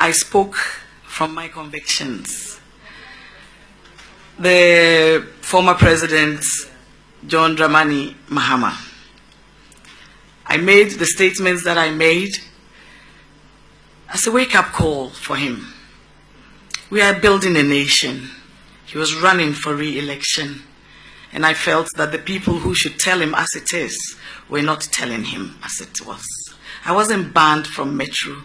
I spoke from my convictions. The former President, John Dramani Mahama, I made the statements that I made as a wake-up call for him. We are building a nation. He was running for re-election, and I felt that the people who should tell him as it is were not telling him as it was. I wasn't banned from Metro.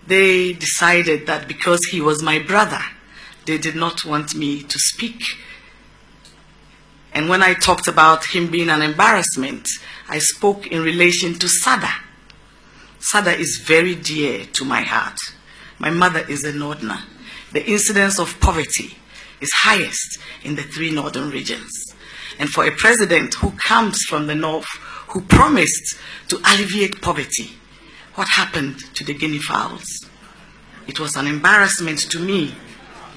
They decided that because he was my brother, they did not want me to speak. And when I talked about him being an embarrassment, I spoke in relation to SADA. SADA is very dear to my heart. My mother is a Northerner. The incidence of poverty is highest in the 3 northern regions. And for a president who comes from the north, who promised to alleviate poverty, what happened to the guinea fowls? It was an embarrassment to me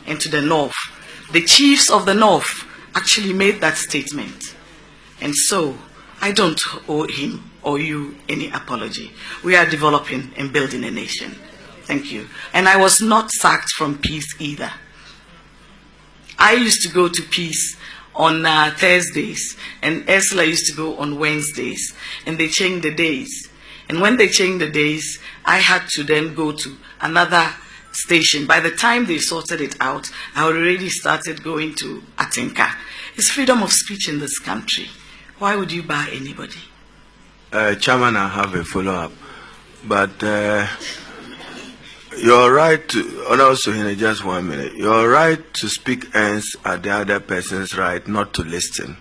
and to the north. The chiefs of the north actually made that statement. And so I don't owe him or you any apology. We are developing and building a nation. Thank you. And I was not sacked from Peace either. I used to go to Peace on Thursdays, and Ursula used to go on Wednesdays, and they changed the days. And when they changed the days, I had to then go to another station. By the time they sorted it out, I already started going to Atinka. It's freedom of speech in this country. Why would you bar anybody? Chairman, I have a follow-up, but you're right to, and also in just 1 minute, your right to speak ends at the other person's right not to listen.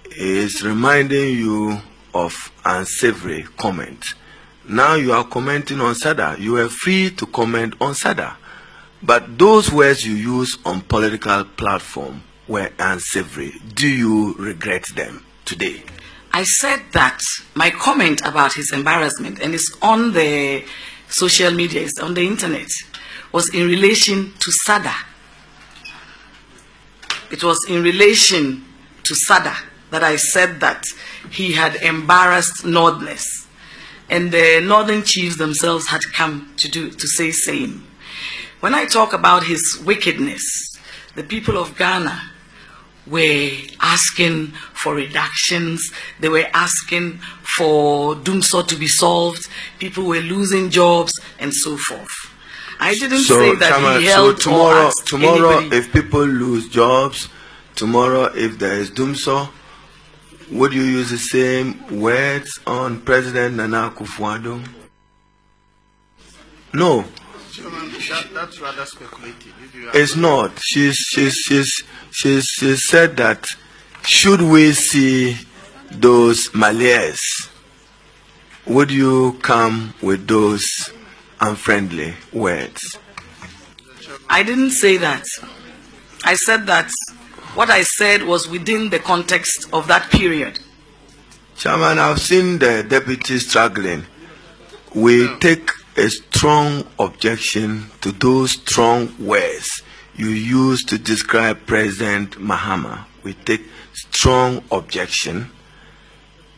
It's reminding you of unsavory comment. Now you are commenting on SADA. You are free to comment on SADA. But those words you use on political platform were unsavory. Do you regret them today? I said that my comment about his embarrassment, and it's on the social media, it's on the internet, was in relation to SADA. It was in relation to SADA that I said that he had embarrassed Northerners, and the Northern chiefs themselves had come to say same. When I talk about his wickedness, the people of Ghana were asking for reductions. They were asking for Doomsaw to be solved. People were losing jobs and so forth. I didn't say that Chama, he held tomorrow, anybody. if people lose jobs, tomorrow if there is Doomsaw, would you use the same words on President Nana Akufo-Addo? No. That's rather speculative. It's not. She said that should we see those malairs, would you come with those unfriendly words? I didn't say that. I said that what I said was within the context of that period. Chairman, I've seen the deputy struggling. We take a strong objection to those strong words you use to describe President Mahama. We take strong objection.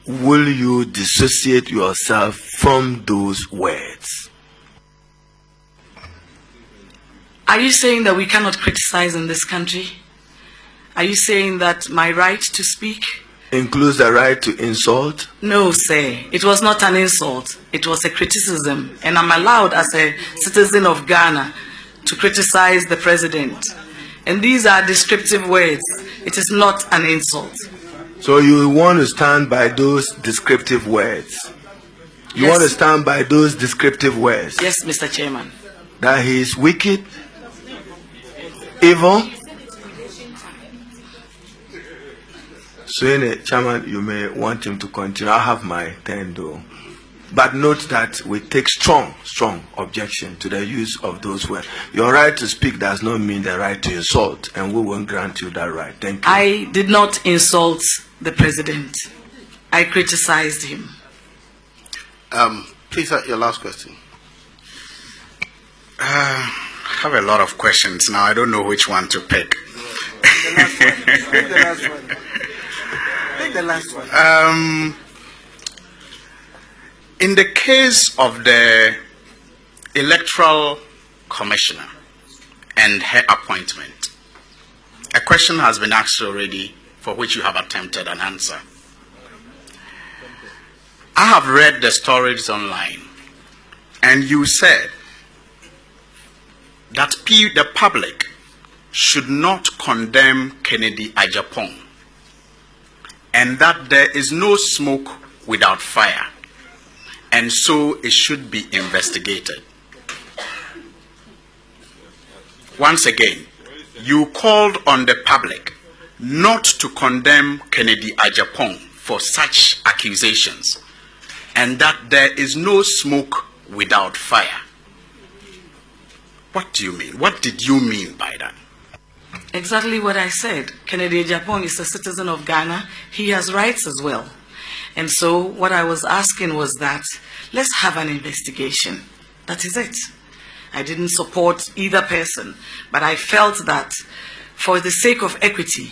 Will you dissociate yourself from those words? Are you saying that we cannot criticize in this country? Are you saying that my right to speak includes the right to insult? No, sir. It was not an insult. It was a criticism. And I'm allowed as a citizen of Ghana to criticize the president. And these are descriptive words. It is not an insult. So you want to stand by those descriptive words? You want to stand by those descriptive words? Yes, Mr. Chairman. That he is wicked, evil? So, Chairman, you may want him to continue. I have my turn though. But note that we take strong objection to the use of those words. Your right to speak does not mean the right to insult, and we won't grant you that right. Thank you. I did not insult the president. I criticized him. Please, your last question. I have a lot of questions now. I don't know which one to pick. Take the last one. Take the last one. In the case of the Electoral Commissioner and her appointment. A question has been asked already, for which you have attempted an answer. I have read the stories online, and you said that the public should not condemn Kennedy Ajapong, and that there is no smoke without fire, and so it should be investigated. Once again, you called on the public not to condemn Kennedy Ajapong for such accusations, and that there is no smoke without fire. What do you mean? What did you mean by that? Exactly what I said. Kennedy Ajapong is a citizen of Ghana. He has rights as well. And so what I was asking was that let's have an investigation. That is it. I didn't support either person, but I felt that for the sake of equity,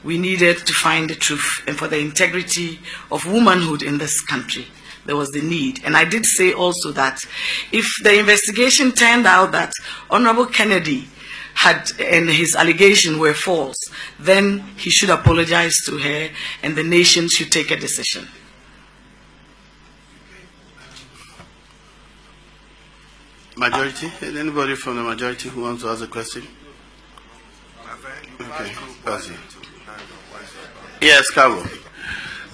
we needed to find the truth, and for the integrity of womanhood in this country, there was the need. And I did say also that if the investigation turned out that Honorable Kennedy and his allegation were false, then he should apologize to her and the nation should take a decision. Majority? Anybody from the majority who wants to ask a question? Okay, yes, Cabo.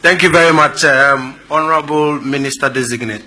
Thank you very much, Honorable Minister Designate.